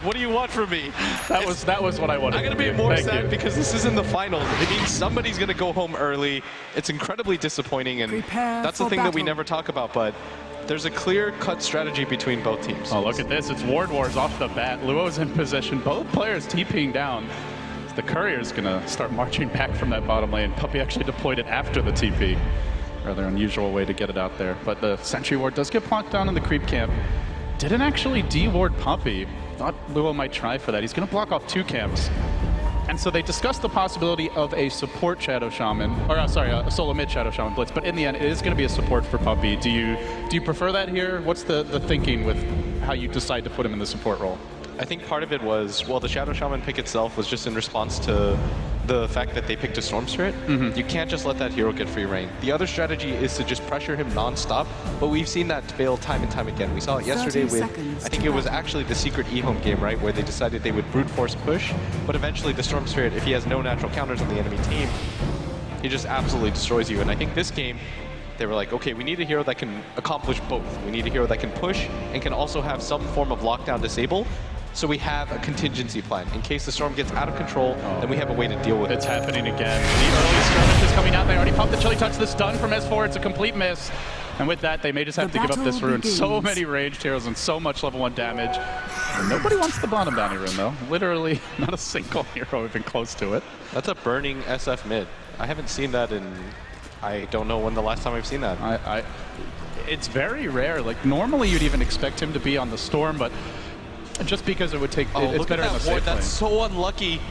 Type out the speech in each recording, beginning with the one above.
What do you want from me? That was what I wanted. I'm going to be more sad because this isn't the finals. It means somebody's going to go home early. It's incredibly disappointing, and that's the thing that we never talk about, but there's a clear-cut strategy between both teams. Oh, look at this. It's Ward Wars off the bat. Luo's in position. Both players TPing down. The Courier's going to start marching back from that bottom lane. Puppey actually deployed it after the TP. Rather unusual way to get it out there. But the Sentry Ward does get plonked down in the creep camp. Didn't actually de-ward Puppey. Thought Luo might try for that. He's going to block off 2 camps. And so they discussed the possibility of a support Shadow Shaman, or sorry, a solo mid Shadow Shaman Blitz, but in the end it is going to be a support for Puppey. Do you prefer that here? What's the thinking with how you decide to put him in the support role? I think part of it was, well, the Shadow Shaman pick itself was just in response to the fact that they picked a Storm Spirit. You can't just let that hero get free reign. The other strategy is to just pressure him non-stop, but we've seen that fail time and time again. We saw it yesterday with, I think it was actually the secret E-Home game, right, where they decided they would brute force push, but eventually the Storm Spirit, if he has no natural counters on the enemy team, he just absolutely destroys you. And I think this game, they were like, okay, we need a hero that can accomplish both. We need a hero that can push and can also have some form of lockdown disable. So we have a contingency plan. In case the storm gets out of control, then we have a way to deal with it. It's happening again. The early skirmish is coming out. They already popped the Chilling Touch. The stun from S4. It's a complete miss. And with that, they may just have to give up this rune. So many ranged heroes and so much level 1 damage. And nobody wants the bottom bounty rune, though. Literally, not a single hero even close to it. That's a burning SF mid. I haven't seen that in... I don't know when the last time I've seen that. It's very rare. Like, normally you'd even expect him to be on the storm, but just because it would take, it's better in the safe lane. That's so unlucky.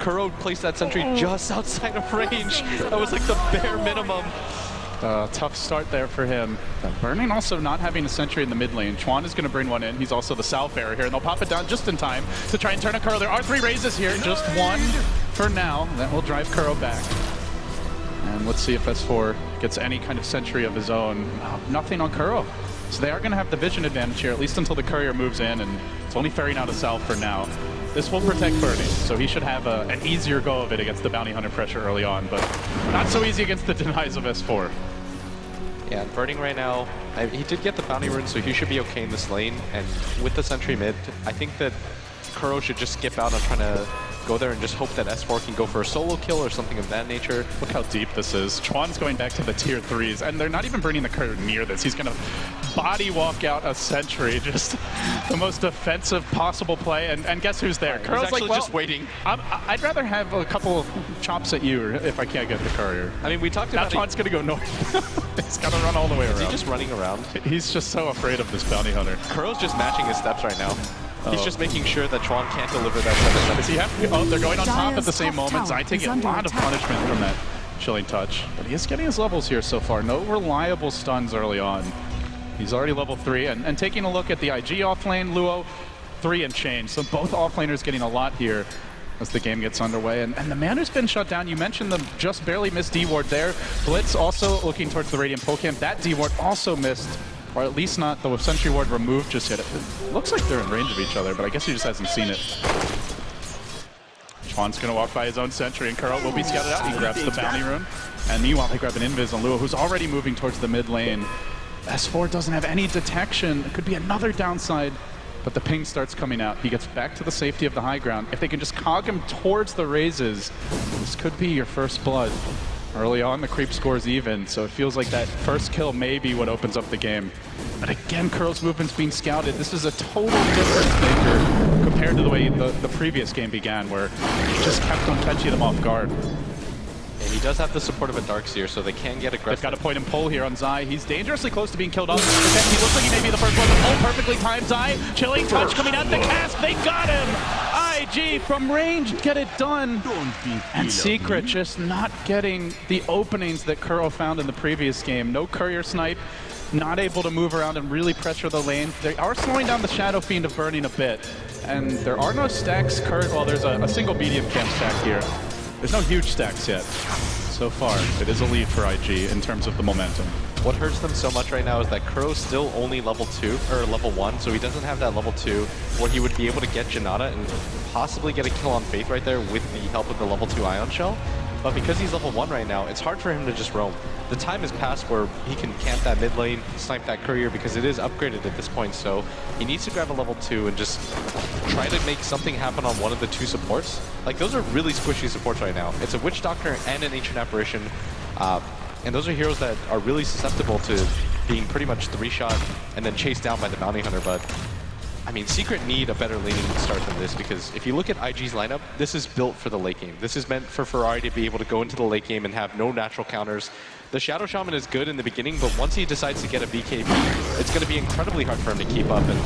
Kuro placed that sentry just outside of range. That was like the bare minimum. Tough start there for him. Burning also not having a sentry in the mid lane. Chuan is going to bring one in. He's also the Salve Bearer here, and they'll pop it down just in time to try and turn a Kuro. There are 3 raises here, just 1 for now. That will drive Kuro back. And let's see if S4 gets any kind of sentry of his own. Nothing on Kuro. So they are going to have the vision advantage here, at least until the Courier moves in, and it's only ferrying out a Salve for now. This will protect Burning, so he should have an easier go of it against the Bounty Hunter pressure early on, but not so easy against the denies of S4. Yeah, and Burning right now, he did get the Bounty Rune, so he should be okay in this lane, and with the Sentry mid, I think that Kuro should just skip out on trying to go there and just hope that S4 can go for a solo kill or something of that nature. Look how deep this is. Chuan's going back to the tier 3s, and they're not even bringing the Courier near this. He's going to body walk out a sentry, just the most defensive possible play, and guess who's there? He's actually like, well, just waiting. I'd rather have a couple chops at you if I can't get the Courier. I mean, we talked about Chuan's going to go north. He's got to run all the way around. Is he just running around? He's just so afraid of this Bounty Hunter. Kuro's just matching his steps right now. He's just making sure that Chuan can't deliver that. Does he have to? Oh, they're going on top at the same moment. Zai taking a lot of punishment from that Chilling Touch. But he is getting his levels here so far. No reliable stuns early on. He's already level 3. And taking a look at the IG offlane, Luo, 3 and change. So both offlaners getting a lot here as the game gets underway. And the Manor's been shut down. You mentioned the just barely missed D-Ward there. Blitz also looking towards the Radiant Pole Camp. That D-Ward also missed. Or at least not the Sentry Ward removed just yet. It looks like they're in range of each other, but I guess he just hasn't seen it. Chuan's going to walk by his own Sentry, and Kuro will be scouted out. He grabs the Bounty Rune. And meanwhile, they grab an Invis on Luo, who's already moving towards the mid lane. S4 doesn't have any detection. It could be another downside, but the ping starts coming out. He gets back to the safety of the high ground. If they can just cog him towards the raises, this could be your first blood. Early on, the creep scores even, so it feels like that first kill may be what opens up the game. But again, Kuro's movement's being scouted. This is a total difference maker compared to the way the previous game began, where he just kept on catching them off guard. And he does have the support of a Dark Seer, so they can get aggressive. They've got a point and pull here on Zai. He's dangerously close to being killed off. He looks like he may be the first one to pull. Perfectly timed Zai. Chilling Touch coming out the cast. They got him! IG from range, get it done. And Secret just not getting the openings that Kuro found in the previous game. No Courier snipe, not able to move around and really pressure the lane. They are slowing down the Shadow Fiend of Burning a bit. And there are no stacks current. Well, there's a single medium camp stack here. There's no huge stacks yet. So far, it is a lead for IG in terms of the momentum. What hurts them so much right now is that Kuro's still only level 2, or level 1, so he doesn't have that level 2 where he would be able to get Janata and possibly get a kill on Faith right there with the help of the level 2 Ion Shell. but because he's level 1 right now, it's hard for him to just roam. The time has passed where he can camp that mid lane, snipe that courier, because it is upgraded at this point, so he needs to grab a level 2 and just try to make something happen on one of the 2 supports. Like, those are really squishy supports right now. It's a Witch Doctor and an Ancient Apparition, and those are heroes that are really susceptible to being pretty much 3-shot and then chased down by the Bounty Hunter, but I mean, Secret need a better laning start than this, because if you look at IG's lineup, this is built for the late game. This is meant for Ferrari to be able to go into the late game and have no natural counters. The Shadow Shaman is good in the beginning, but once he decides to get a BKB, it's going to be incredibly hard for him to keep up. And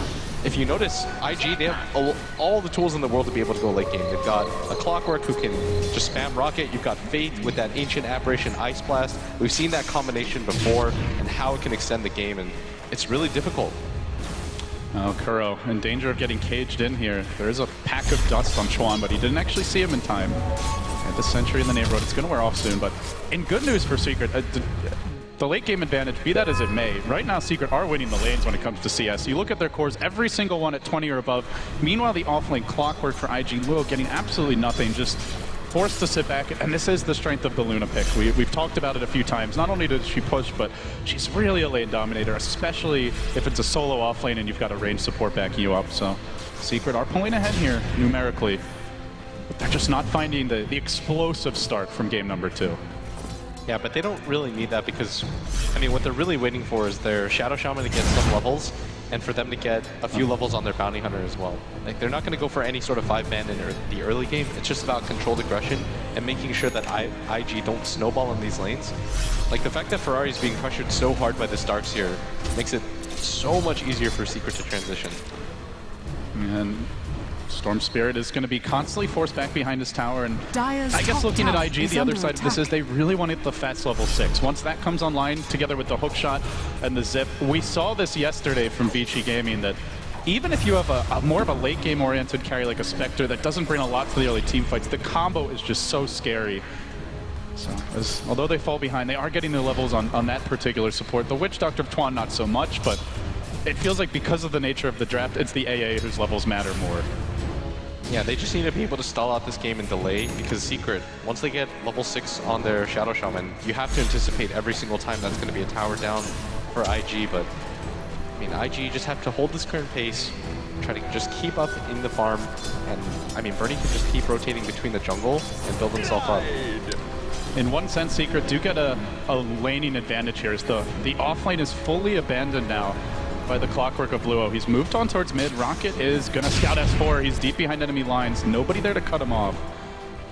if you notice, IG, they have all the tools in the world to be able to go late game. They've got a Clockwork who can just spam Rocket. You've got Faith with that Ancient Apparition Ice Blast. We've seen that combination before and how it can extend the game, and it's really difficult. Oh, Kuro in danger of getting caged in here. There is a pack of dust on Chuan, but he didn't actually see him in time. At the sentry in the neighborhood, it's going to wear off soon, but in good news for Secret, the late game advantage, be that as it may, right now Secret are winning the lanes when it comes to CS. You look at their cores, every single one at 20 or above. Meanwhile, the offlane Clockwork for IG Luo getting absolutely nothing, just forced to sit back, and this is the strength of the Luna pick. We've talked about it a few times. Not only does she push, but she's really a lane dominator, especially if it's a solo offlane and you've got a range support backing you up. So Secret are pulling ahead here numerically, but they're just not finding the explosive start from game number 2. Yeah, but they don't really need that, because, I mean, what they're really waiting for is their Shadow Shaman to get some levels, and for them to get a few levels on their Bounty Hunter as well. Like, they're not going to go for any sort of 5-man in the early game. It's just about controlled aggression and making sure that IG don't snowball in these lanes. Like, the fact that Ferrari is being pressured so hard by the Starks here makes it so much easier for Secret to transition. And Storm Spirit is going to be constantly forced back behind his tower, and I guess looking at IG, the other side of this is they really wanted the Fats level 6. Once that comes online, together with the hook shot and the zip, we saw this yesterday from Vici Gaming, that even if you have a more of a late game oriented carry like a Spectre that doesn't bring a lot to the early team fights, the combo is just so scary. So, although they fall behind, they are getting their levels on that particular support. The Witch Doctor of Tuan, not so much, but it feels like because of the nature of the draft, it's the AA whose levels matter more. Yeah, they just need to be able to stall out this game and delay, because Secret, once they get level 6 on their Shadow Shaman, you have to anticipate every single time that's going to be a tower down for IG, but I mean, IG just have to hold this current pace, try to just keep up in the farm, and I mean, Bernie can just keep rotating between the jungle and build himself up. In one sense, Secret do get a laning advantage here, as the offlane is fully abandoned now by the Clockwork of Luo. He's moved on towards mid. Rocket is going to scout S4. He's deep behind enemy lines. Nobody there to cut him off.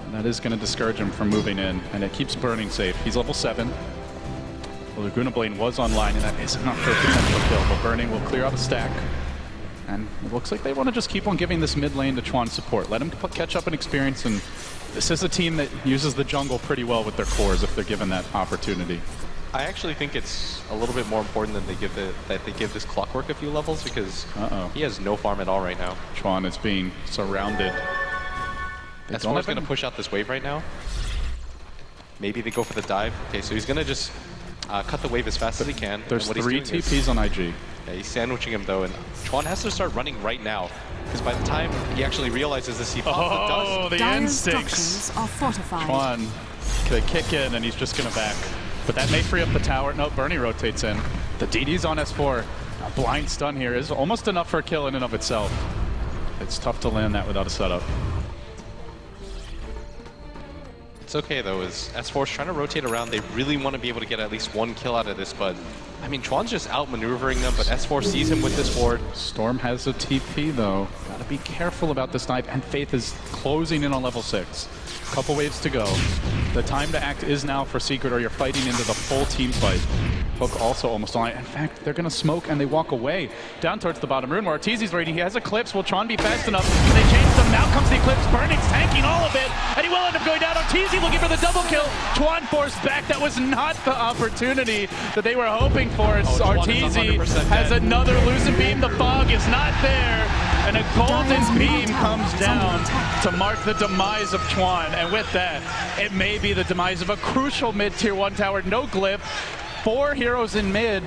And that is going to discourage him from moving in. And it keeps Burning safe. He's level 7. The Laguna Blade was online, and that is enough for a potential kill. But Burning will clear out a stack. And it looks like they want to just keep on giving this mid lane to Chuan support. Let him catch up in experience. And this is a team that uses the jungle pretty well with their cores if they're given that opportunity. I actually think it's a little bit more important that they give this Clockwork a few levels, because he has no farm at all right now. Chuan is being surrounded. S4's going to push out this wave right now. Maybe they go for the dive. Okay, so he's going to just cut the wave as fast as he can. There's 3 TPs on IG. Yeah, he's sandwiching him though, and Chuan has to start running right now, because by the time he actually realizes this, he pops the dust. Oh, the instincts! Are fortified. Chuan could kick in, and he's just going to back. But that may free up the tower. No, Bernie rotates in. The DD's on S4. A blind stun here is almost enough for a kill in and of itself. It's tough to land that without a setup. It's okay though, as S4's trying to rotate around. They really want to be able to get at least 1 kill out of this, but I mean, Chuan's just outmaneuvering them, but S4 sees him with this ward. Storm has a TP though. Gotta be careful about this dive, and Faith is closing in on level 6. Couple waves to go. The time to act is now for Secret, or you're fighting into the full team fight. Hook also almost online. In fact, they're going to smoke and they walk away down towards the bottom rune where Arteezy's ready. He has Eclipse. Will Tron be fast enough? They changed him. Now comes the Eclipse. Burning's tanking all of it, and he will end up going down. Arteezy looking for the double kill. Chuan forced back. That was not the opportunity that they were hoping for. Arteezy has another Lucent Beam. The fog is not there, and a golden beam comes down to mark the demise of Chuan. And with that, it may be the demise of a crucial mid-tier 1 tower. No glyph. 4 heroes in mid,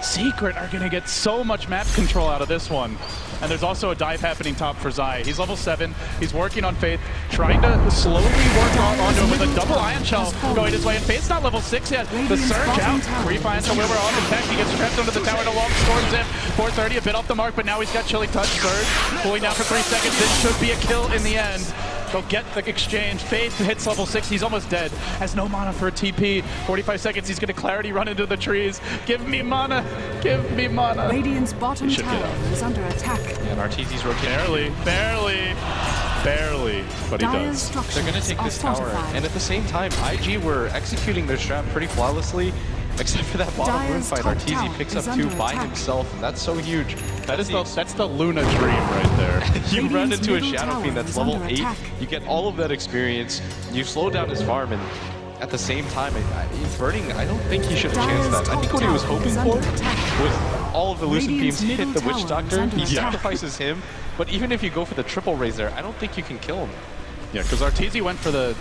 Secret are going to get so much map control out of this one. And there's also a dive happening top for Zai. He's level 7. He's working on Faith, trying to slowly work onto him with a double Ion Shell going his way. And Faith's not level 6 yet. The surge out. Brief Ion Shell where we're on. In fact, he gets trapped under the tower and a long storm zip. 430, a bit off the mark, but now he's got Chilling Touch. Surge pulling down for 3 seconds. This should be a kill in the end. They'll get the exchange. Faith hits level 6. He's almost dead. Has no mana for a TP. 45 seconds. He's going to Clarity run into the trees. Give me mana. Give me mana. Radiant's bottom tower is under attack. Yeah, and Arteezy's rotating. Barely. But he does. They're going to take this tower. And at the same time, IG were executing their strat pretty flawlessly. Except for that bottom rune fight, Arteezy picks up 2 by himself, and that's so huge. That's the Luna dream right there. You run into a Shadow Fiend that's level 8, you get all of that experience, you slow down his farm, and at the same time, Burning, I don't think he should have chanced that. I think what he was hoping for was all of the Lucent Beams hit the Witch Doctor, he sacrifices him, but even if you go for the triple raise there, I don't think you can kill him. Yeah, because Arteezy went for the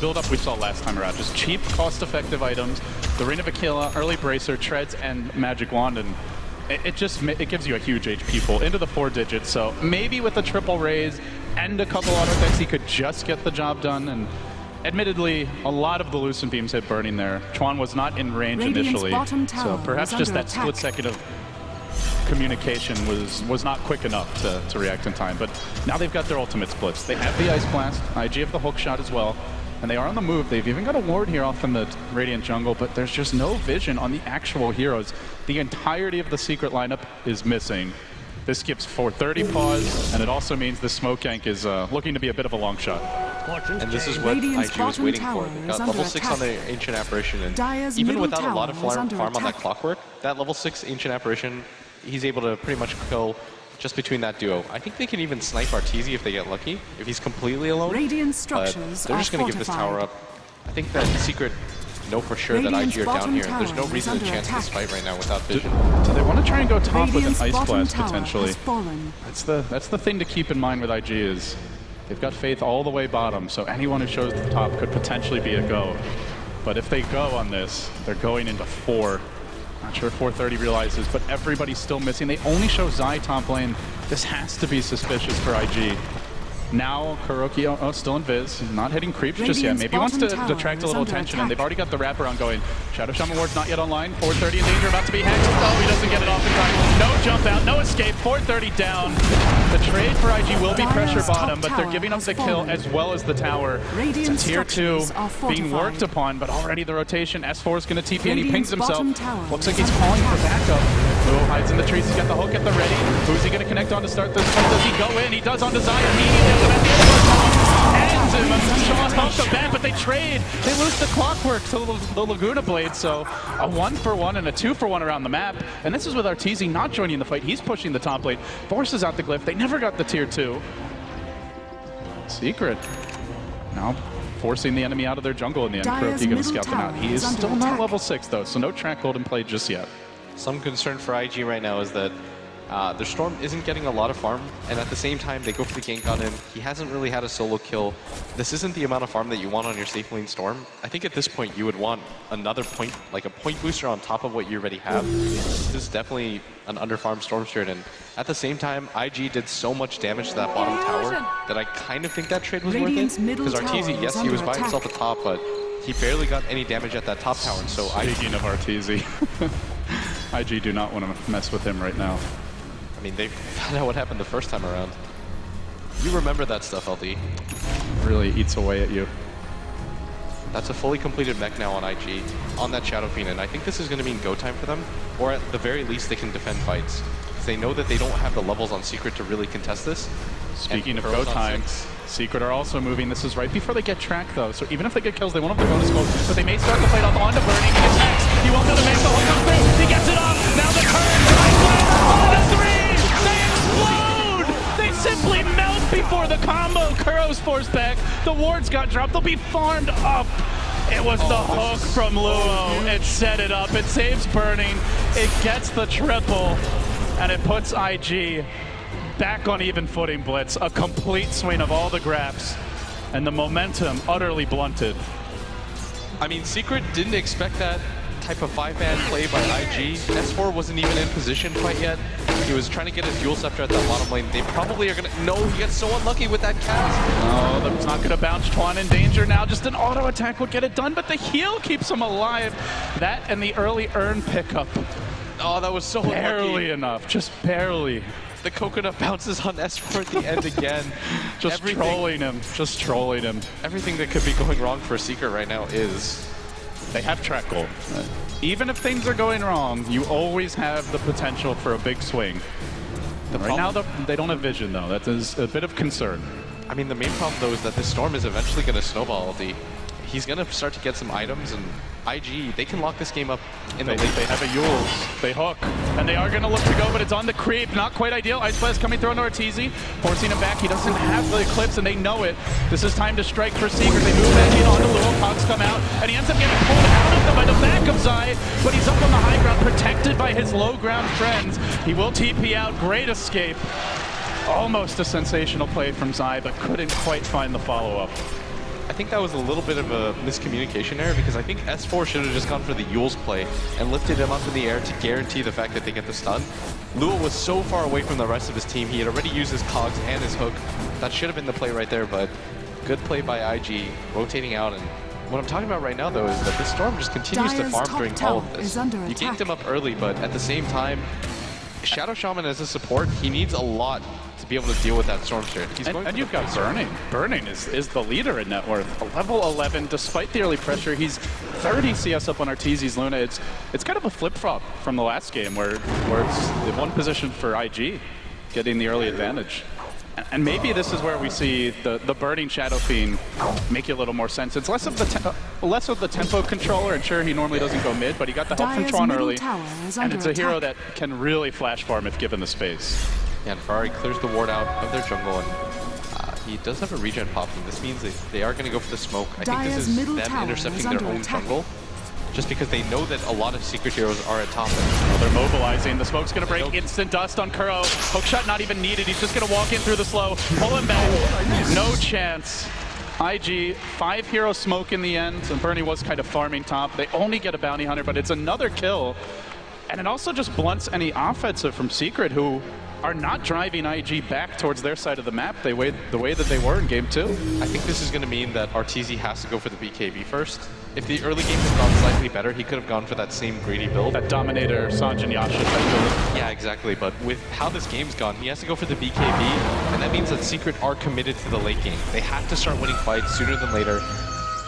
build-up we saw last time around. Just cheap, cost-effective items. The Ring of Aquila, early Bracer, Treads, and Magic Wand. And it gives you a huge HP pull into the 4 digits. So maybe with a triple raise and a couple auto attacks, he could just get the job done. And admittedly, a lot of the Lucent Beams hit Burning there. Chuan was not in range initially. So perhaps just that split second of communication was not quick enough to react in time, but now they've got their ultimate splits. They have the Ice Blast, IG have the hook shot as well, and they are on the move. They've even got a ward here off in the Radiant jungle, but there's just no vision on the actual heroes. The entirety of the Secret lineup is missing. This skips 430 pause, and it also means the smoke gank is looking to be a bit of a long shot. And this is what IG was waiting for. They got level 6 on the Ancient Apparition, and even without a lot of farm on that Clockwork, that level 6 Ancient Apparition, he's able to pretty much kill just between that duo. I think they can even snipe Arteezy if they get lucky, if he's completely alone. Radiant structures they're just going to give this tower up. I think that Secret know for sure that IG are down here. There's no reason to chance this fight right now without vision. Do they want to try and go top with an Ice Blast potentially? That's the thing to keep in mind with IG is they've got Faith all the way bottom, so anyone who shows the top could potentially be a go. But if they go on this, they're going into 4. Not sure 430 realizes, but everybody's still missing. They only show Zai top lane. This has to be suspicious for IG. Now Kuroki, still in Viz, not hitting creeps just yet. Maybe he wants to detract a little attention, and they've already got the wraparound going. Shadow Shaman Ward's not yet online. 430 in danger, about to be hacked. Oh, he doesn't get it off in time. No jump out, no escape. 430 down. The trade for IG will be pressure bottom, but they're giving up the kill as well as the tower. It's tier 2 being worked upon, but already the rotation. S4 is going to TP and he pings himself. Looks like he's calling for backup. Luo hides in the trees. He's got the hook at the ready. Who's he going to connect on to start this fight? Does he go in? He does on to Zai immediately. Ends him. Shaw off the bat, but they trade. They lose the Clockwork to the Laguna Blade, so a 1-for-1 and a 2-for-1 around the map. And this is with Arteezy not joining the fight. He's pushing the top lane, forces out the glyph. They never got the tier 2. Secret now forcing the enemy out of their jungle in the end. Kuroki going to scout them out. He is still not level 6 though, so no track gold in play just yet. Some concern for IG right now is that their Storm isn't getting a lot of farm, and at the same time, they go for the gank on him. He hasn't really had a solo kill. This isn't the amount of farm that you want on your safe lane Storm. I think at this point, you would want another point, like a point booster on top of what you already have. This is definitely an underfarmed Storm Spirit, and at the same time, IG did so much damage to that bottom tower that I kind of think that trade was worth it. Because Arteezy, yes, he was by himself at top, but he barely got any damage at that top tower, and so Speaking of Arteezy, IG do not want to mess with him right now. I mean, they found out what happened the first time around. You remember that stuff, LD. Really eats away at you. That's a fully completed mech now on IG, on that Shadow Fiend, and I think this is going to mean go time for them, or at the very least they can defend fights. Because they know that they don't have the levels on Secret to really contest this. Speaking of go time, Secret are also moving. This is right before they get tracked though, so even if they get kills, they won't have the bonus gold, but they may start the fight off onto Burning. He attacks, he won't be able to make the hook come through, he gets it off, now the current, on the 3! They explode! They simply melt before the combo. Kuro's forced back, the wards got dropped, they'll be farmed up. It was the hook from Luo. It set it up, it saves Burning, it gets the triple, and it puts IG back on even footing. Blitz, a complete swing of all the graphs, and the momentum utterly blunted. I mean, Secret didn't expect that. type of 5-man play by IG. S4 wasn't even in position quite yet. He was trying to get his dual scepter at that bottom lane. They probably are gonna, no, he gets so unlucky with that cast. Oh, that's not gonna bounce. Twan in danger now. Just an auto attack would get it done, but the heal keeps him alive. That and the early urn pickup. Oh, that was so Barely unlucky. enough, just barely. The coconut bounces on S4 at the end again. Just trolling him, just trolling him. Everything that could be going wrong for Seeker right now is... They have track goal. Even if things are going wrong, you always have the potential for a big swing. Right now, they don't have vision, though. That is a bit of concern. I mean, the main problem, though, is that this Storm is eventually going to snowball. He's going to start to get some items, and IG, they can lock this game up in the late. They have a Yules. They hook. And they are going to look to go, but it's on the creep. Not quite ideal. Ice Blast coming through on Ortiz, forcing him back. He doesn't have the Eclipse, and they know it. This is time to strike for Seeker. They move back in onto Lua. Cogs come out, and he ends up getting pulled out of them by the back of Zai, but he's up on the high ground, protected by his low ground friends. He will TP out. Great escape. Almost a sensational play from Zai, but couldn't quite find the follow-up. I think that was a little bit of a miscommunication error because I think S4 should have just gone for the Yules play and lifted him up in the air to guarantee the fact that they get the stun. Lua was so far away from the rest of his team. He had already used his cogs and his hook. That should have been the play right there, but good play by IG, rotating out. And what I'm talking about right now, though, is that this Storm just continues to farm during all of this. You ganked him up early, but at the same time, Shadow Shaman as a support, he needs a lot to be able to deal with that Storm Spirit. And you've got Burning. Burning is the leader in net worth. A level 11, despite the early pressure, he's 30 CS up on Arteezy's Luna. It's kind of a flip-flop from the last game where it's the one position for IG getting the early advantage. And maybe this is where we see the Burning Shadow Fiend make a little more sense. It's less of the tempo controller, and sure, he normally doesn't go mid, but he got the help from Tron early. And it's a hero that can really flash farm if given the space. Yeah, and Ferrari clears the ward out of their jungle, and he does have a regen pop, and this means they are going to go for the smoke. I think this is them intercepting their own jungle, just because they know that a lot of secret heroes are at top end. Well, they're mobilizing. The smoke's going to break. Instant dust on Kuro. Hookshot not even needed. He's just going to walk in through the slow, pull him back. No chance. IG, 5-hero smoke in the end, and Bernie was kind of farming top. They only get a bounty hunter, but it's another kill. And it also just blunts any offensive from Secret, who are not driving IG back towards their side of the map the way that they were in game 2. I think this is going to mean that Arteezy has to go for the BKB first. If the early game had gone slightly better, he could have gone for that same greedy build. That Dominator, Sanj and Yasha type build. Yeah, exactly. But with how this game's gone, he has to go for the BKB, and that means that Secret are committed to the late game. They have to start winning fights sooner than later.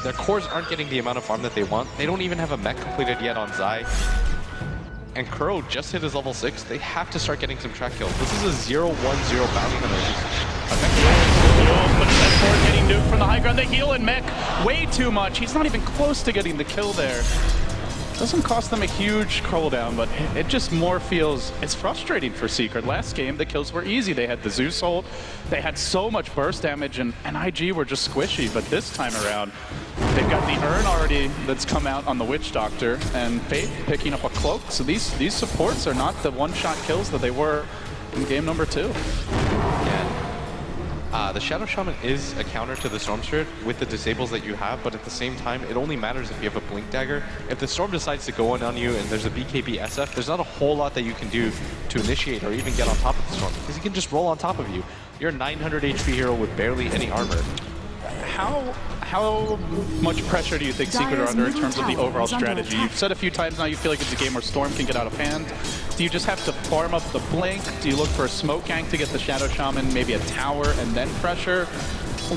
Their cores aren't getting the amount of farm that they want. They don't even have a mech completed yet on Zai. And Kuro just hit his level 6. They have to start getting some track kills. This is a 0-1-0 bounty hunter. But S4 getting nuked from the high ground. They heal in mech way too much. He's not even close to getting the kill there. Doesn't cost them a huge cooldown, but it just more feels, it's frustrating for Secret. Last game, the kills were easy. They had the Zeus ult, they had so much burst damage, and IG were just squishy. But this time around, they've got the Urn already that's come out on the Witch Doctor, and Faith picking up a cloak. So these supports are not the one-shot kills that they were in game number 2. Yeah. The Shadow Shaman is a counter to the Storm Spirit with the disables that you have, but at the same time, it only matters if you have a Blink Dagger. If the Storm decides to go in on you and there's a BKB SF, there's not a whole lot that you can do to initiate or even get on top of the Storm, because he can just roll on top of you. You're a 900 HP hero with barely any armor. How much pressure do you think Secret are under in terms of the overall strategy? You've said a few times now you feel like it's a game where Storm can get out of hand. Do you just have to farm up the Blink? Do you look for a smoke gank to get the Shadow Shaman, maybe a tower, and then pressure?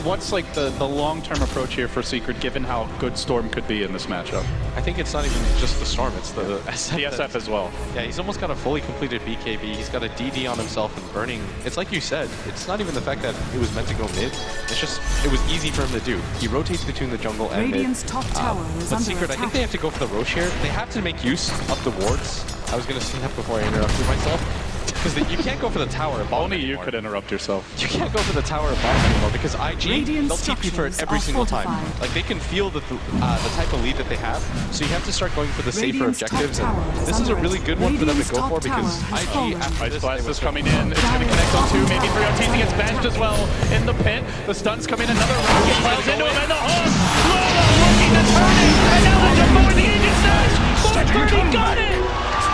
What's like the long-term approach here for Secret, given how good Storm could be in this matchup? I think it's not even just the Storm, it's the SF. The SF as well. Yeah, he's almost got a fully completed BKB. He's got a DD on himself and burning. It's like you said, it's not even the fact that it was meant to go mid. It's just, it was easy for him to do. He rotates between the jungle and Radiant's mid. top tower is but under Secret, attack. I think they have to go for the Roche here. They have to make use of the wards. I was going to snap before I interrupted myself. Because you can't go for the tower at bottom Only you anymore. could interrupt yourself. You can't go for the tower at bottom anymore because IG, they'll TP for it every single time. Like, they can feel the type of lead that they have, so you have to start going for the safer objectives. And this is a really good one for them to go for because IG, after Ice this, Blast is coming in. It's going to connect on 2, maybe 3. Arteezy gets bashed as well in the pit. The stun's coming. Another rocket piles into him, and the hook. Lola looking to turn it, and now there's a 4 the Aegis Snatch. Birdie got it!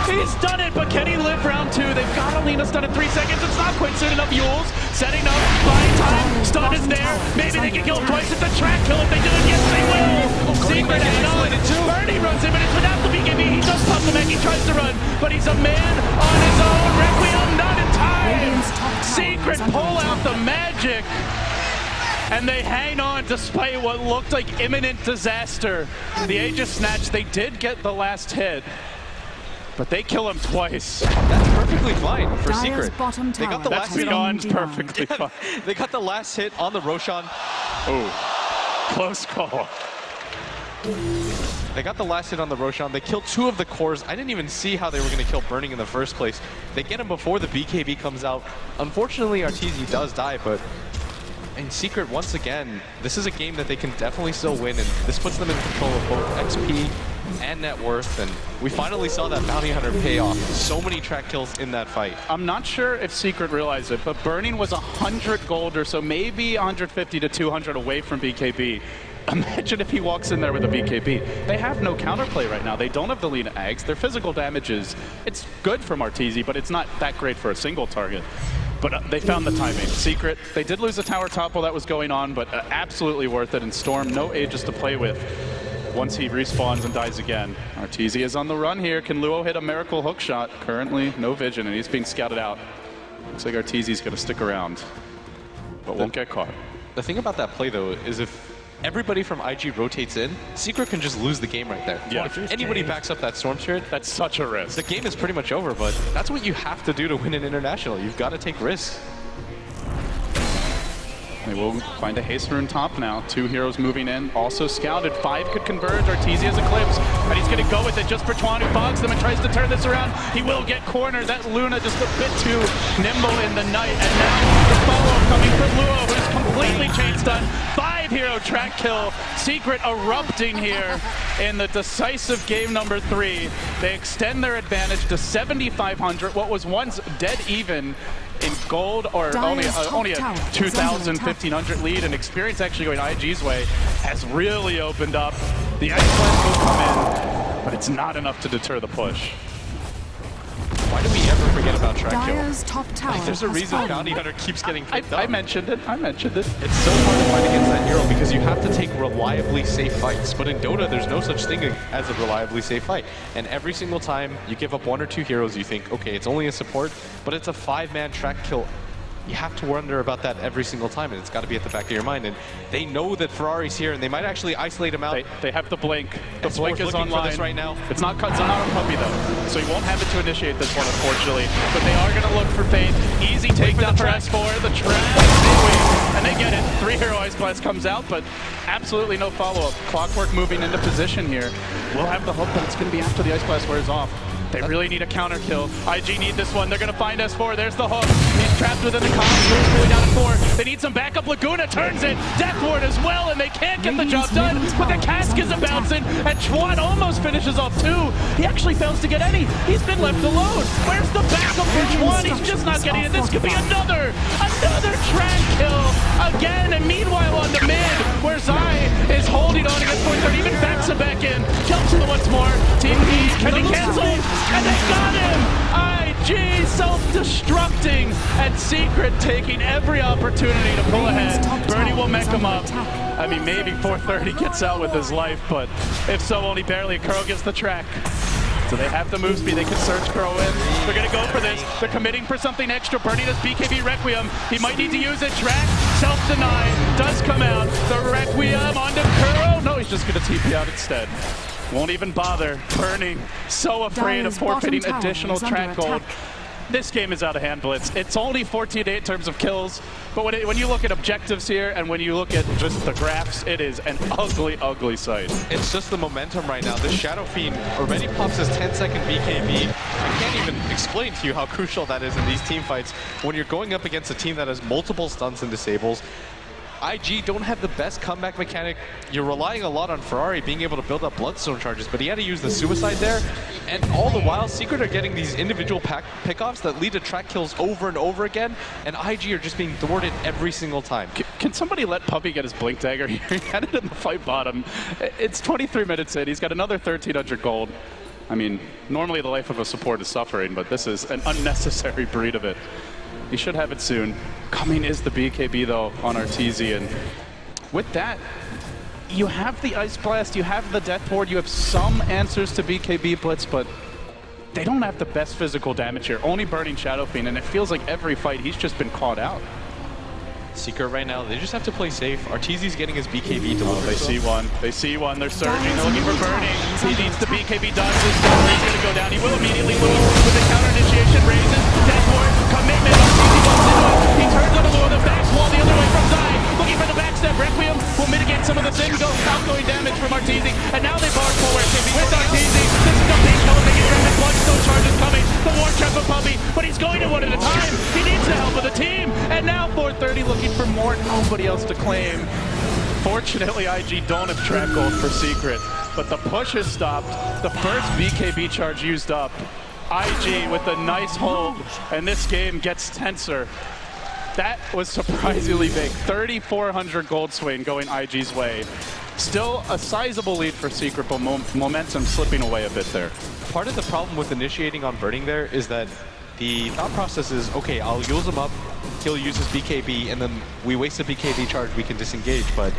He's done it, but can he live round 2? They've got Alina stunned in 3 seconds. It's not quite soon enough. Yules setting up, buying time. Stun is there. Maybe they can kill him twice. It's a track kill if they do it. Yes, they will. Secret is on. Birdie runs in, but it's without the BKB. He does pop the mech. He tries to run, but he's a man on his own. Requiem not in time. Secret pull out the magic. And they hang on despite what looked like imminent disaster. The Aegis Snatch, they did get the last hit, but they kill him twice. That's perfectly fine for Dire's Secret. bottom They got the tower last has hit been Beyond perfectly fine. They got the last hit on the Roshan. Oh, close call. They got the last hit on the Roshan. They killed 2 of the cores. I didn't even see how they were going to kill Burning in the first place. They get him before the BKB comes out. Unfortunately, Arteezy does die, but in Secret, once again, this is a game that they can definitely still win, and this puts them in control of both XP and net worth, and we finally saw that Bounty Hunter pay off. So many track kills in that fight. I'm not sure if Secret realized it, but Burning was 100 gold or so, maybe 150 to 200 away from BKB. Imagine if he walks in there with a BKB. They have no counterplay right now. They don't have the Lina Ags. Their physical damage it's good from Arteezy, but it's not that great for a single target. But they found the timing. Secret, they did lose the tower topple that was going on, but absolutely worth it. And Storm, no Aegis to play with once he respawns and dies again. Arteezy is on the run here. Can Luo hit a miracle hook shot? Currently, no vision, and he's being scouted out. Looks like Arteezy's going to stick around, but won't get caught. The thing about that play, though, is if everybody from IG rotates in, Secret can just lose the game right there. Yeah. If anybody backs up that Storm Spirit, That's such a risk. the game is pretty much over, but that's what you have to do to win an international. You've got to take risks. They will find a haste rune top now. 2 heroes moving in, also scouted. 5 could converge. Arteezy has Eclipse, and he's going to go with it just for Twan, who bogs them and tries to turn this around. He will get cornered. That Luna just a bit too nimble in the night, and now the follow-up coming from Luo, who's completely chain stunned. 5-hero track kill. Secret erupting here in the decisive game number 3. They extend their advantage to 7,500. What was once dead even in gold, or only a 2,000, 1,500 lead, and experience actually going IG's way has really opened up. The Ice Blast will come in, but it's not enough to deter the push. Why do we ever forget about track kill? Dire's top tower There's a has reason fallen. Bounty Hunter keeps getting picked up. I mentioned it. It's so hard to fight against that hero because you have to take reliably safe fights. But in Dota, there's no such thing as a reliably safe fight. And every single time you give up 1 or 2 heroes, you think, okay, it's only a support, but it's a 5-man track kill. You have to wonder about that every single time, and it's got to be at the back of your mind. And they know that Ferrari's here, and they might actually isolate him out. They have the blink. The And blink Sport's is looking for online this right now. It's not on Puppy though, so he won't have it to initiate this one, unfortunately. But they are going to look for Fate. Easy takedown for S4. The trap, and they get it. 3-hero Ice Blast comes out, but absolutely no follow-up. Clockwork moving into position here. We'll have the hook, but it's going to be after the Ice Blast wears off. They really need a counter kill. IG need this one. They're going to find S4. There's the hook. He's trapped within the comms. He's really down at 4. They need some backup. Laguna turns it. Death Ward as well, and they can't get the job done. But the cask is bouncing, and Chwan almost finishes off 2. He actually fails to get any. He's been left alone. Where's the backup for Chwan? He's just not getting it. This could be another track kill again. And meanwhile on the mid, where Zai is holding on against 430, even backs him back in. Jumps to the once more. TP, can he cancel? And they got him! IG self-destructing, and Secret taking every opportunity to pull ahead. Bernie will mech him up. I mean, maybe 430 gets out with his life, but if so, only barely. Curl gets the track. So they have the move speed. They can search Curl in. They're going to go for this. They're committing for something extra. Bernie does BKB Requiem. He might need to use it. Track, self-deny, does come out. The Requiem onto Curl. No, he's just going to TP out instead. Won't even bother. Burning, so afraid of forfeiting additional track gold. This game is out of hand, Blitz. It's only 14-8 in terms of kills, but when you look at objectives here and when you look at just the graphs, it is an ugly, ugly sight. It's just the momentum right now. This Shadow Fiend already pops his 10-second BKB. I can't even explain to you how crucial that is in these team fights when you're going up against a team that has multiple stuns and disables. IG don't have the best comeback mechanic. You're relying a lot on Ferrari being able to build up Bloodstone charges, but he had to use the Suicide there. And all the while, Secret are getting these individual pickoffs that lead to track kills over and over again, and IG are just being thwarted every single time. Can somebody let Puppy get his Blink Dagger here? He had it in the fight bottom. It's 23 minutes in. He's got another 1,300 gold. I mean, normally the life of a support is suffering, but this is an unnecessary breed of it. He should have it soon. Coming is the BKB though on Arteezy, and with that, you have the Ice Blast, you have the Death Ward, you have some answers to BKB Blitz, but they don't have the best physical damage here. Only Burning Shadow Fiend, and it feels like every fight he's just been caught out. Seeker right now, they just have to play safe. Arteezy's getting his BKB delivered. They see one. They see one. They're surging. They're looking for Burning. He needs the BKB dodge this time. He's going to go down. He will immediately lose with the counter initiation. Raises. Death Ward. Commitment. Arteezy walks into it. He turns on the Lua. The back wall the other way from Zai. Looking for the backstep. Requiem will mitigate some of the outgoing damage from Arteezy. And now they barge forward with Arteezy. This is a big kill. They get rapid Bloodstone charges coming. The War Chef of Puppy. But he's going to one at a time. He needs the help of the team. And now 430 looking for more, nobody else to claim. Fortunately, IG don't have track gold for Secret, but the push is stopped. The first BKB charge used up. IG with a nice hold, and this game gets tenser. That was surprisingly big. 3,400 gold swing going IG's way. Still a sizable lead for Secret, but momentum slipping away a bit there. Part of the problem with initiating on Burning there is that the thought process is, okay, I'll use him up, he'll use his BKB, and then we waste a BKB charge, we can disengage, but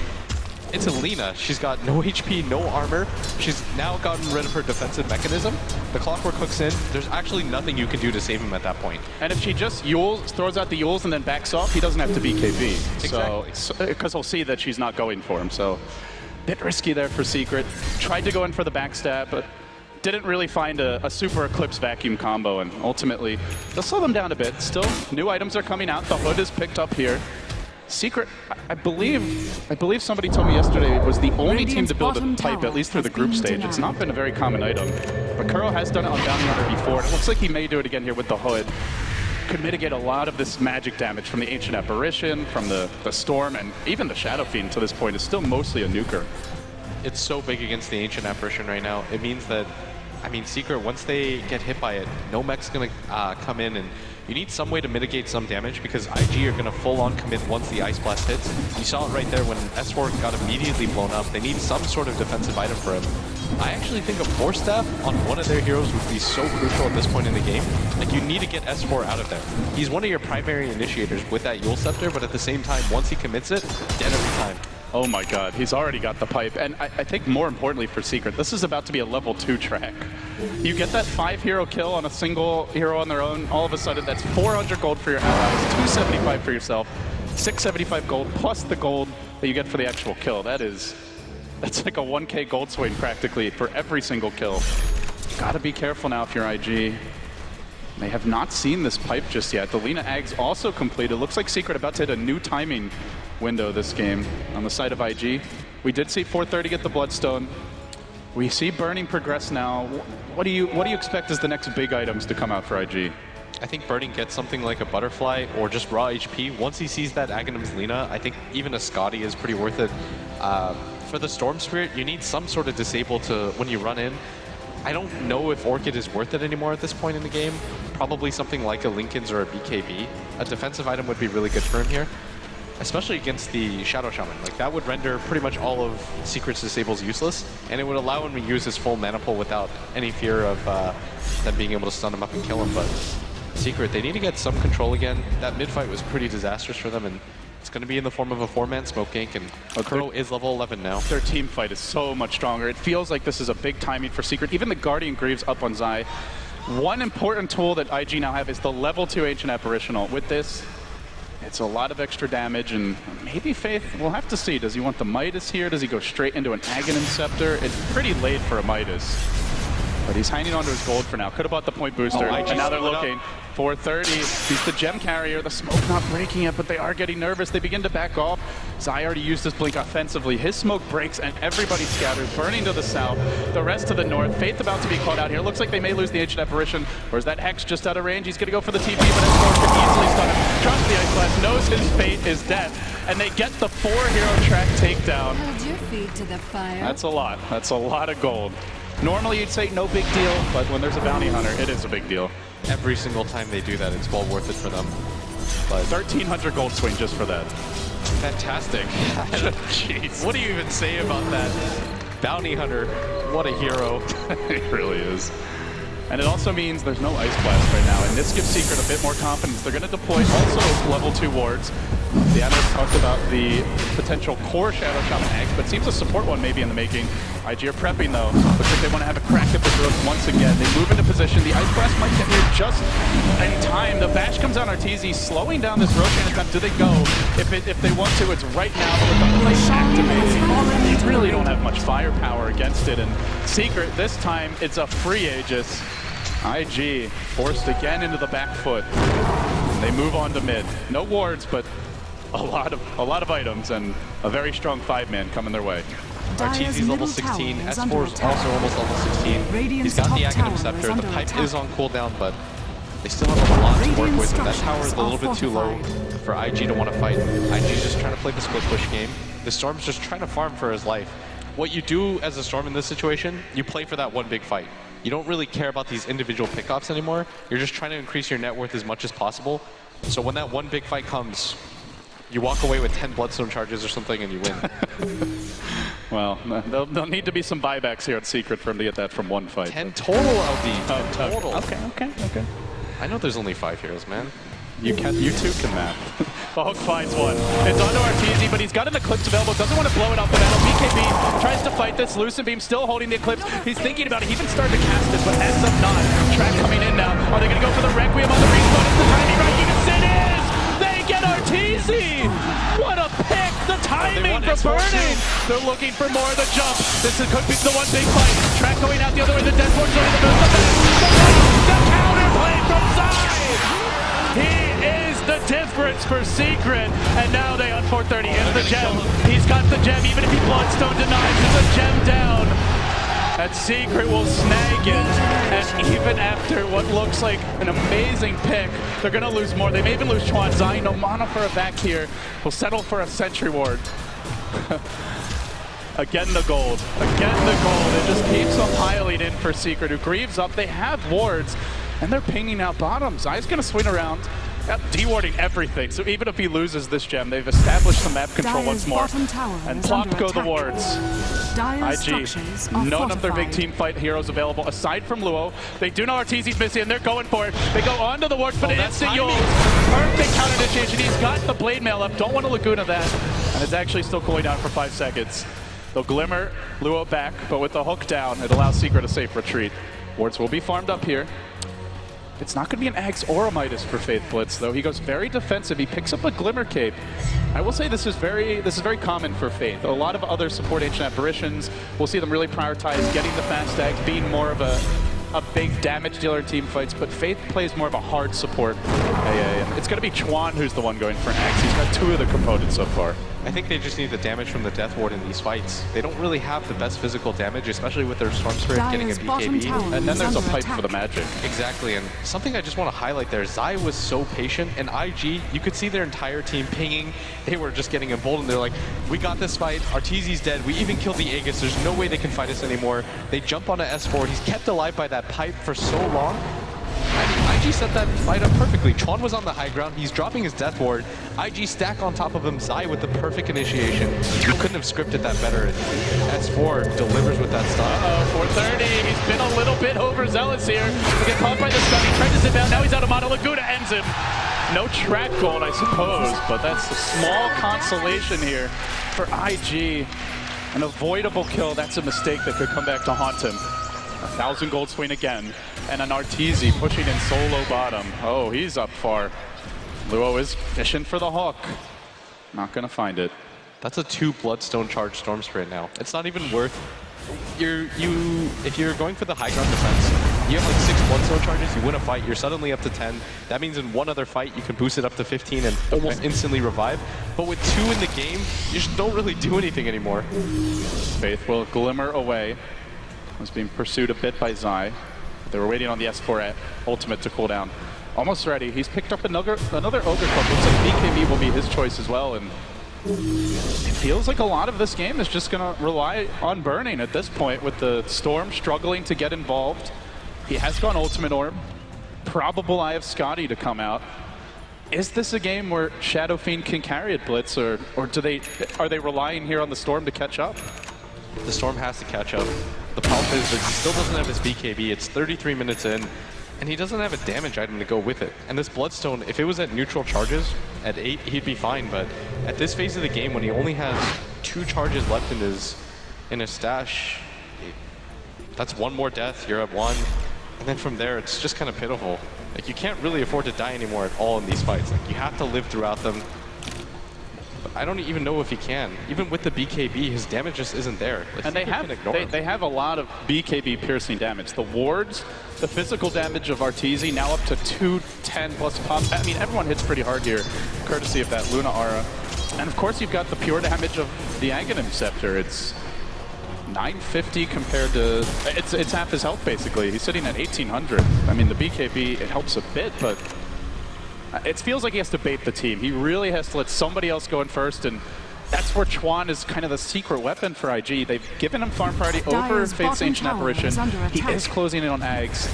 it's Alina. She's got no HP, no armor. She's now gotten rid of her defensive mechanism. The Clockwork hooks in. There's actually nothing you can do to save him at that point. And if she just throws out the Yules and then backs off, he doesn't have to BKB. Exactly. So, because he'll see that she's not going for him, so bit risky there for Secret. Tried to go in for the backstab, but didn't really find a super Eclipse vacuum combo, and ultimately they'll slow them down a bit. Still, new items are coming out. The hood is picked up here. Secret, I believe somebody told me yesterday it was the only team to build a pipe, at least through the group stage. It's not been a very common item, but Kuro has done it on Bounty Hunter before, and it looks like he may do it again here with the hood. Could mitigate a lot of this magic damage from the Ancient Apparition, from the Storm, and even the Shadow Fiend to this point is still mostly a nuker. It's so big against the Ancient Apparition right now. It means that, I mean, Secret, once they get hit by it, no mech's going to come in, and you need some way to mitigate some damage because IG are going to full-on commit once the Ice Blast hits. You saw it right there when S4 got immediately blown up. They need some sort of defensive item for him. I actually think a Force Staff on one of their heroes would be so crucial at this point in the game. Like, you need to get S4 out of there. He's one of your primary initiators with that Yule Scepter, but at the same time, once he commits it, dead every time. Oh my god, he's already got the pipe. And I think more importantly for Secret, this is about to be a level 2 track. You get that 5-hero kill on a single hero on their own, all of a sudden that's 400 gold for your allies, 275 for yourself, 675 gold plus the gold that you get for the actual kill. That's like a 1k gold swing practically for every single kill. Gotta be careful now if you're IG. They have not seen this pipe just yet. The Lina Ags also completed. Looks like Secret about to hit a new timing window this game on the side of IG. We did see 430 get the Bloodstone. We see Burning progress now. What do you expect as the next big items to come out for IG? I think Burning gets something like a Butterfly or just raw HP. Once he sees that Aghanim's Lina, I think even a Scotty is pretty worth it. For the Storm Spirit, you need some sort of disable to when you run in. I don't know if Orchid is worth it anymore at this point in the game. Probably something like a Linken's or a BKB. A defensive item would be really good for him here, especially against the Shadow Shaman. Like, that would render pretty much all of Secret's disables useless, and it would allow him to use his full mana pool without any fear of them being able to stun him up and kill him. But Secret, they need to get some control again. That mid-fight was pretty disastrous for them, and it's going to be in the form of a 4-man smoke gank, and Kuro is level 11 now. Their team fight is so much stronger. It feels like this is a big timing for Secret. Even the Guardian Greaves up on Zai. One important tool that IG now have is the level 2 Ancient Apparitional. With this, it's a lot of extra damage, and maybe Faith, we'll have to see. Does he want the Midas here? Does he go straight into an Aghanim Scepter? It's pretty late for a Midas, but he's hanging onto his gold for now. Could have bought the point booster, and now they're looking. 430, he's the gem carrier. The smoke not breaking yet, but they are getting nervous. They begin to back off. Zai already used his blink offensively. His smoke breaks, and everybody scatters, burning to the south, the rest to the north. Faith about to be caught out here. Looks like they may lose the Ancient Apparition, or is that Hex just out of range? He's going to go for the TP, but S4 can easily stun him. Drops the Ice Blast, knows his fate is death, and they get the 4-hero track takedown. Hold your feet to the fire. That's a lot. That's a lot of gold. Normally you'd say no big deal, but when there's a bounty hunter, it is a big deal. Every single time they do that, it's well worth it for them. But 1,300 gold swing just for that. Fantastic. Jeez. What do you even say about that? Bounty Hunter, what a hero. It really is. And it also means there's no Ice Blast right now, and this gives Secret a bit more confidence. They're going to deploy also level 2 wards. The analyst talked about the potential core Shadow Shaman eggs, but seems a support one maybe in the making. IG are prepping though. Looks like they want to have a crack at the Rook once again. They move into position. The Ice Blast might get here just in time. The bash comes on RTZ, slowing down this Roshan attempt. Do they go? If they want to, it's right now, but with the plate activated, they really don't have much firepower against it. And Secret, this time, it's a free Aegis. IG forced again into the back foot. And they move on to mid. No wards, but a lot of items and a very strong 5-man coming their way. RTZ's level 16, S4 is also almost level 16. He's got the Aghanim Scepter, the pipe is on cooldown, but they still have a lot to work with, and that tower is a little bit too low for IG to want to fight. IG's just trying to play the split push game. The Storm's just trying to farm for his life. What you do as a Storm in this situation, you play for that one big fight. You don't really care about these individual pickoffs anymore. You're just trying to increase your net worth as much as possible. So when that one big fight comes, you walk away with 10 Bloodstone charges or something and you win. Well, there'll need to be some buybacks here at Secret for him to get that from one fight. 10 total, LD. 10 total. Okay. I know there's only 5 heroes, man. You too can math. Hulk finds one. It's onto RTZ, but he's got an Eclipse available. Doesn't want to blow it off the battle. BKB tries to fight this. Lucent Beam still holding the Eclipse. He's thinking about it. He even started to cast it, but ends up not. Track coming in now. Are they going to go for the Requiem on the respawn? It's the timing right. It is! They get RTZ! What a pick! The timing for burning! They're looking for more of the jump. This could be the one big fight. Track going out the other way. The Deathborn joining the boost. The counterplay from Zai! He is the difference for Secret, and now they on 430 is the gem. He's got the gem, even if he Bloodstone denies, it's a gem down. And Secret will snag it, and even after what looks like an amazing pick, they're gonna lose more. They may even lose Chuan. Zai, no mana for a back here, will settle for a Sentry Ward. Again the gold. It just keeps on piling in for Secret, who grieves up. They have wards, and they're pinging out bottom. Zai's gonna swing around, dewarding everything. So even if he loses this gem, they've established the map control once more. And plop go the wards. IG, none of their big team fight heroes available aside from Luo. They do know RTZ's missing, and they're going for it. They go onto the wards, but an instant Yules. Perfect counter initiation. He's got the blade mail up. Don't want to Laguna that. And it's actually still cooling down for 5 seconds. They'll glimmer Luo back, but with the hook down, it allows Secret a safe retreat. Wards will be farmed up here. It's not going to be an Axe or a Midas for Faith Blitz, though. He goes very defensive. He picks up a Glimmer Cape. I will say this is very common for Faith. A lot of other support Ancient Apparitions, we'll see them really prioritize getting the fast Axe, being more of a big damage dealer in team fights, but Faith plays more of a hard support AA. It's going to be Chuan who's the one going for an Axe. He's got 2 of the components so far. I think they just need the damage from the Death Ward in these fights. They don't really have the best physical damage, especially with their Storm Spirit getting a BKB. And then there's a pipe for the magic. Exactly, and something I just want to highlight there, Zai was so patient, and IG, you could see their entire team pinging. They were just getting emboldened. They're like, we got this fight, RTZ's dead, we even killed the Aegis, there's no way they can fight us anymore. They jump on a S4, he's kept alive by that pipe for so long. IG set that fight up perfectly. Chuan was on the high ground. He's dropping his Death Ward. IG stack on top of him. Zai with the perfect initiation. You couldn't have scripted that better. S4 delivers with that stun. 430. He's been a little bit overzealous here. He gets caught by the stun. He tried to sit down. Now he's out of mana. Laguna ends him. No track gold, I suppose, but that's a small consolation here for IG. An avoidable kill. That's a mistake that could come back to haunt him. 1,000 gold swing again, and an RTZ pushing in solo bottom. Oh, he's up far. Luo is fishing for the hook. Not gonna find it. That's a 2 Bloodstone charge Storm Spirit now. It's not even worth. If you're going for the high ground defense, you have like 6 Bloodstone charges. You win a fight, you're suddenly up to 10. That means in one other fight, you can boost it up to 15 and almost instantly revive. But with 2 in the game, you just don't really do anything anymore. Faith will glimmer away. Was being pursued a bit by Zai. They were waiting on the S4 ultimate to cool down. Almost ready. He's picked up another Ogre Club. Looks like BKB will be his choice as well. And it feels like a lot of this game is just going to rely on burning at this point, with the Storm struggling to get involved. He has gone Ultimate Orb. Probable Eye of Scotty to come out. Is this a game where Shadow Fiend can carry it, Blitz, or are they relying here on the Storm to catch up? The Storm has to catch up. The problem is that he still doesn't have his BKB. It's 33 minutes in, and he doesn't have a damage item to go with it. And this Bloodstone, if it was at neutral charges, at 8, he'd be fine. But at this phase of the game, when he only has 2 charges left in his stash, that's one more death. You're at 1, and then from there, it's just kind of pitiful. Like, you can't really afford to die anymore at all in these fights. Like, you have to live throughout them. I don't even know if he can. Even with the BKB, his damage just isn't there. Like, and they have a lot of BKB piercing damage. The wards, the physical damage of Arteezy now up to 210 plus pop. I mean, everyone hits pretty hard here, courtesy of that Luna aura. And of course, you've got the pure damage of the Aghanim Scepter. It's 950 compared to it's half his health basically. He's sitting at 1800. I mean, the BKB, it helps a bit, but it feels like he has to bait the team. He really has to let somebody else go in first, and that's where Chuan is kind of the secret weapon for IG. They've given him farm priority over Faith's Ancient Apparition. He is closing in on Ags.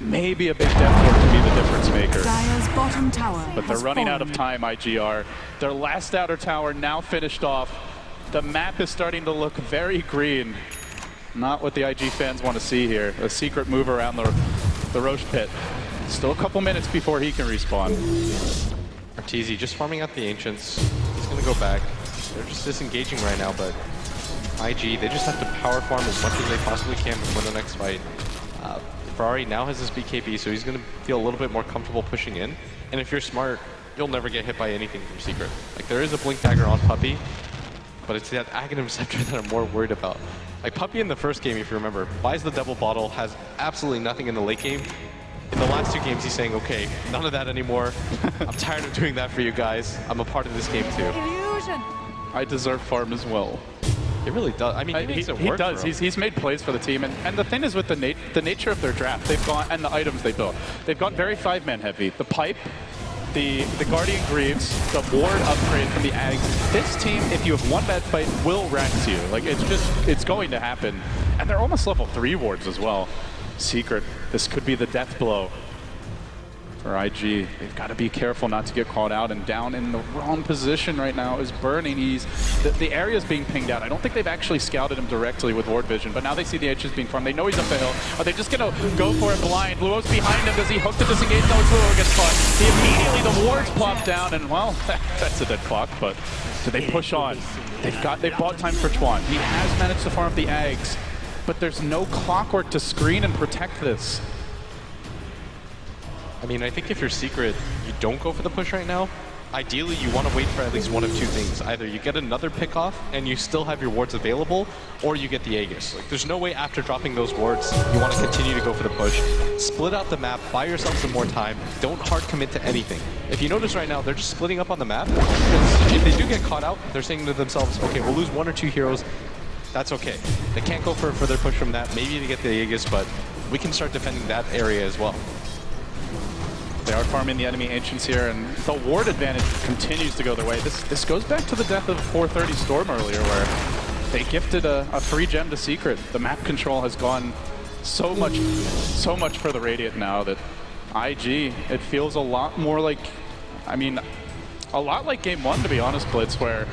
Maybe a big Death Lord to be the difference maker. Dire's bottom tower But they're running out of time, IGR. Their last outer tower now finished off. The map is starting to look very green. Not what the IG fans want to see here. A secret move around the Roche pit. Still a couple minutes before he can respawn. Arteezy just farming out the Ancients. He's going to go back. They're just disengaging right now, but IG, they just have to power farm as much as they possibly can before the next fight. Ferrari now has his BKB, so he's going to feel a little bit more comfortable pushing in. And if you're smart, you'll never get hit by anything from Secret. Like, there is a Blink Dagger on Puppey, but it's that Aghanim Scepter that I'm more worried about. Like, Puppey in the first game, if you remember, buys the double bottle, has absolutely nothing in the late game. In the last 2 games, he's saying, okay, none of that anymore. I'm tired of doing that for you guys. I'm a part of this game too. Illusion. I deserve farm as well. It really does. I mean, he makes it work. He does. He's made plays for the team, and the thing is with the nature of their draft, they've gone, and the items they built, they've gone very 5-man heavy. The pipe, the Guardian Greaves, the ward upgrade from the Ags. This team, if you have one bad fight, will Rex you. Like, it's going to happen. And they're almost level 3 wards as well. Secret, this could be the death blow for IG. They've got to be careful not to get caught out, and down in the wrong position right now is Burning. The area is being pinged out. I don't think they've actually scouted him directly with ward vision, but now they see the H's being farmed. They know he's up the hill. Are they just going to go for it blind? Luo's behind him. Does he hook to disengage? No, it's Luo gets caught. Immediately the wards pop down, and well, that's a dead clock, but do they push on? They've bought time for Chuan. He has managed to farm the Ags, but there's no clockwork to screen and protect this. I mean, I think if you're Secret, you don't go for the push right now. Ideally, you want to wait for at least one of 2 things. Either you get another pick off and you still have your wards available, or you get the Aegis. Like, there's no way after dropping those wards, you want to continue to go for the push. Split out the map, buy yourself some more time, don't hard commit to anything. If you notice right now, they're just splitting up on the map, because if they do get caught out, they're saying to themselves, okay, we'll lose 1 or 2 heroes. That's okay. They can't go for a further push from that, maybe to get the Aegis, but we can start defending that area as well. They are farming the enemy Ancients here, and the ward advantage continues to go their way. This goes back to the death of 430 Storm earlier, where they gifted a free gem to Secret. The map control has gone so much for the Radiant now that IG, it feels a lot more like, I mean, a lot like Game 1, to be honest, Blitz, where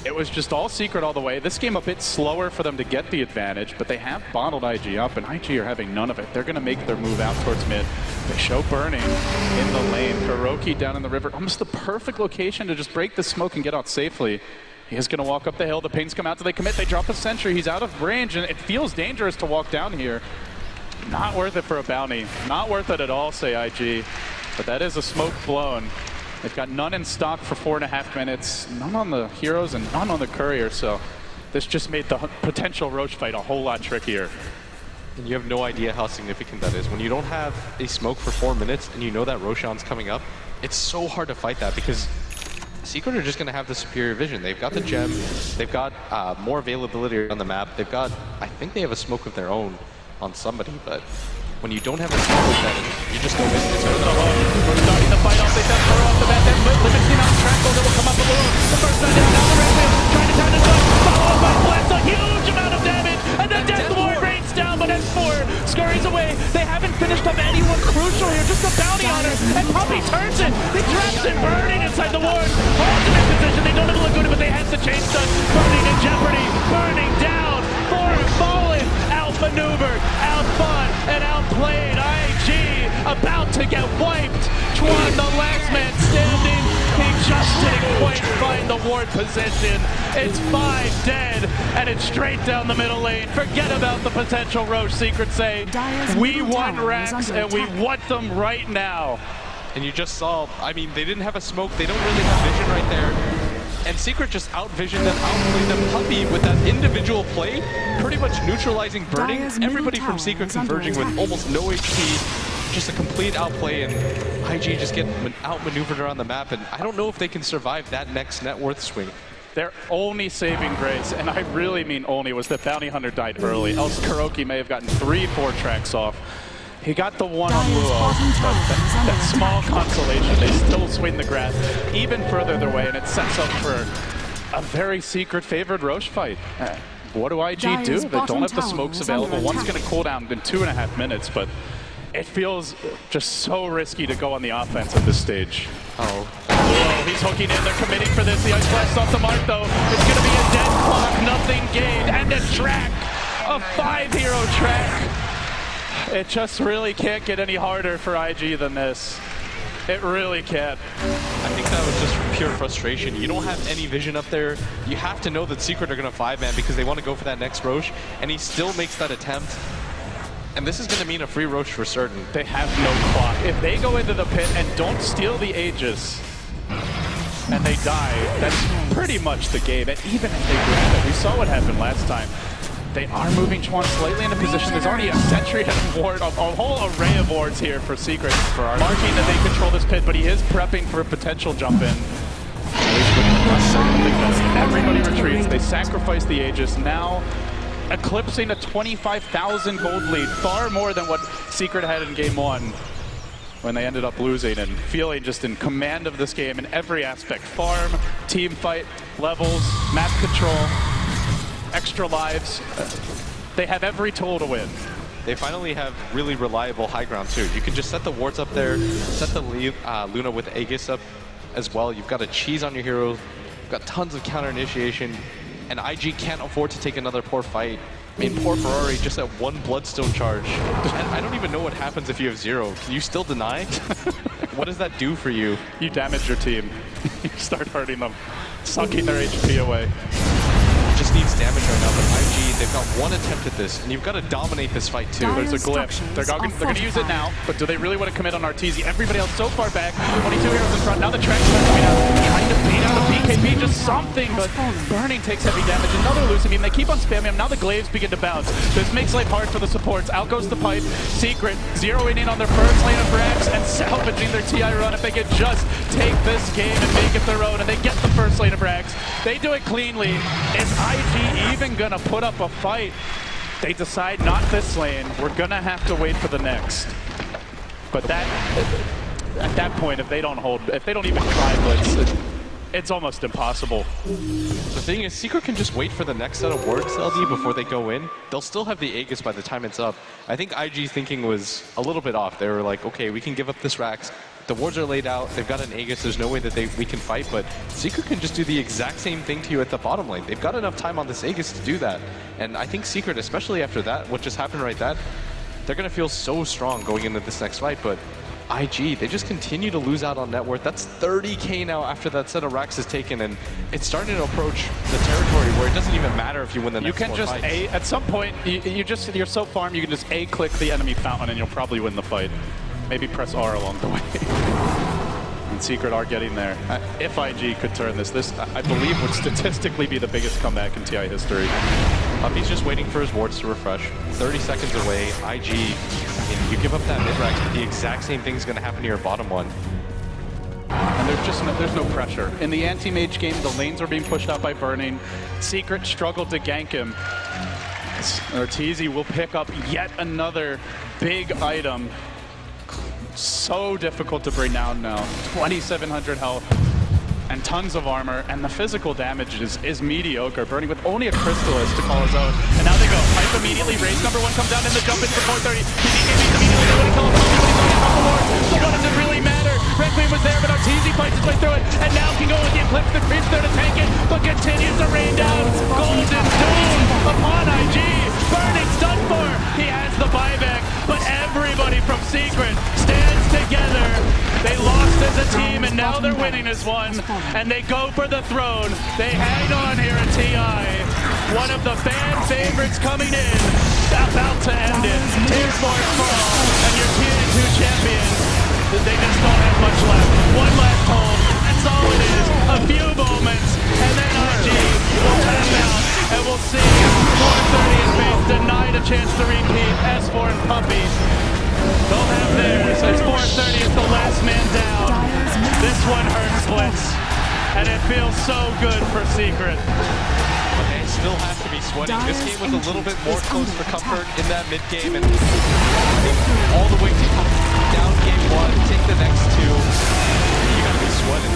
it was just all Secret all the way. This game a bit slower for them to get the advantage, but they have bottled IG up, and IG are having none of it. They're going to make their move out towards mid. They show Burning in the lane. Hiroki down in the river. Almost the perfect location to just break the smoke and get out safely. He is going to walk up the hill. The pings come out. Do they commit? They drop a sentry. He's out of range, and it feels dangerous to walk down here. Not worth it for a bounty. Not worth it at all, say IG. But that is a smoke blown. They've got none in stock for 4.5 minutes, none on the heroes and none on the courier, so this just made the potential Roche fight a whole lot trickier. And you have no idea how significant that is. When you don't have a smoke for 4 minutes and you know that Roshan's coming up, it's so hard to fight that because Secret are just going to have the superior vision. They've got the gem, they've got more availability on the map, they've got, I think they have a smoke of their own on somebody, but when you don't have a smoke with that, you just go in. We're starting the fight off. They set her off the bat. Then limits the amount of trackle that will come up alone. The first man down the rampage, trying to turn this up. Followed by Blitz, a huge amount of damage. And the Death Lord rains down, but S4 scurries away. They haven't finished up anyone crucial here. Just a bounty on her. And Puppey turns it. He traps it. Burning inside the ward. Ultimate position. They don't have Laguna, but they have the chain stun. Burning in jeopardy. Burning down. outmaneuvered, outfought, and outplayed. IG about to get wiped. Chuan, the last man standing. He just didn't quite find the ward position. It's 5 dead, and it's straight down the middle lane. Forget about the potential Roche. Secret say, we won racks, and we want them right now. And you just saw, I mean, they didn't have a smoke. They don't really have vision right there. And Secret just out-visioned them, outplayed them puppy with that individual play, pretty much neutralizing Burning. Everybody from Secret converging with almost no HP. Just a complete outplay, and IG just get outmaneuvered around the map. And I don't know if they can survive that next net worth swing. Their only saving grace, and I really mean only, was that Bounty Hunter died early. Else Kuroki may have gotten 3-4 tracks off. He got the one on Luo, but that small consolation. They still swing the grass even further their way, and it sets up for a very Secret favored Roche fight. What do IG do? They don't have the smokes available. One's going to cool down in 2.5 minutes, but it feels just so risky to go on the offense at this stage. Luo, he's hooking in. They're committing for this. The Ice Blast off the mark, though. It's going to be a dead clock, nothing gained, and a track, a 5-hero track. It just really can't get any harder for IG than this. It really can't. I think that was just pure frustration. You don't have any vision up there. You have to know that Secret are going to 5-man because they want to go for that next Roche, and he still makes that attempt. And this is going to mean a free Roche for certain. They have no clock. If they go into the pit and don't steal the Aegis, and they die, that's pretty much the game. And even if they grab it, we saw what happened last time. They are moving Chuan slightly into position. There's already a sentry and a ward, a whole array of wards here for Secret. Marking that they control this pit, but he is prepping for a potential jump in. Everybody retreats. They sacrifice the Aegis. Now eclipsing a 25,000 gold lead, far more than what Secret had in game 1 when they ended up losing, and feeling just in command of this game in every aspect. Farm, team fight, levels, map control, extra lives. They have every tool to win. They finally have really reliable high ground too. You can just set the wards up there, set the Luna with Aegis up as well. You've got a cheese on your hero, you've got tons of counter initiation, and IG can't afford to take another poor fight. I mean, poor Ferrari just at 1 Bloodstone charge. And I don't even know what happens if you have 0. Can you still deny? What does that do for you? You damage your team. You start hurting them, sucking their HP away. Just needs damage right now, but IG, they've got 1 attempt at this, and you've got to dominate this fight too. There's a glitch. They're going to use it now, but do they really want to commit on Arteezy? Everybody else so far back, 22 heroes in front. Now the track's coming out, trying to bait out a BKB, just something, but Burning takes heavy damage. Another Lucid Beam. They keep on spamming him. Now the glaives begin to bounce. This makes life hard for the supports. Out goes the pipe. Secret zeroing in on their first lane of racks and salvaging their TI run. If they could just take this game and make it their own, and they get the first lane of racks, they do it cleanly. Is IG even gonna put up a fight? They decide not this lane. We're gonna have to wait for the next. But that, at that point, if they don't even try blitz, it's almost impossible. The thing is, Secret can just wait for the next set of wards, LD, before they go in. They'll still have the Aegis by the time it's up. I think IG's thinking was a little bit off. They were like, okay, we can give up this Rax. The wards are laid out. They've got an Aegis. There's no way that we can fight, but Secret can just do the exact same thing to you at the bottom lane. They've got enough time on this Aegis to do that. And I think Secret, especially after that, what just happened right there, they're going to feel so strong going into this next fight, but IG, they just continue to lose out on net worth. That's 30K now after that set of racks is taken, and it's starting to approach the territory where it doesn't even matter if you win the next You can just fights. at some point, you're so farm, you can just click the enemy fountain and you'll probably win the fight. Maybe press R along the way. And Secret are getting there. If IG could turn this I believe would statistically be the biggest comeback in TI history. He's just waiting for his wards to refresh. 30 seconds away, IG, and you give up that mid-rack, but the exact same thing is going to happen to your bottom one. And there's no pressure. In the anti-mage game, the lanes are being pushed out by Burning. Secret struggled to gank him. Arteezy will pick up yet another big item. So difficult to bring down now. 2,700 health and tons of armor, and the physical damage is mediocre. Burning with only a Crystalist to call his own. And now they go. Pipe immediately. Race number 1 comes down in the jump in for 430. BKBs immediately. They want to kill him. But he's on top of the ward. So what does it really matter? Requiem was there, but Arteezy fights his way through it. And now can go with the Eclipse. The creeps there to tank it, but continues to rain down. Golden Doom upon IG. Burning's done for. now they're winning this one, and they go for the throne. They hang on here at TI. One of the fan favorites coming in, about to end it. Tears for fall, and your TI2 champions, they just don't have much left. One last hold, that's all it is. A few moments, and then IG will tap out, and we'll see 430 and Faith denied a chance to repeat. S4 and Puppy don't have theirs, as 430 is the last man down. This one hurts Blitz, and it feels so good for Secret. But they still have to be sweating. This game was a little bit more close for Comfort in that mid game, and all the way to down game one, take the next two. You gotta be sweating.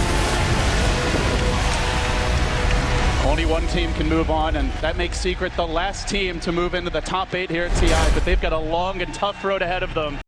Only one team can move on, and that makes Secret the last team to move into the top 8 here at TI, but they've got a long and tough road ahead of them.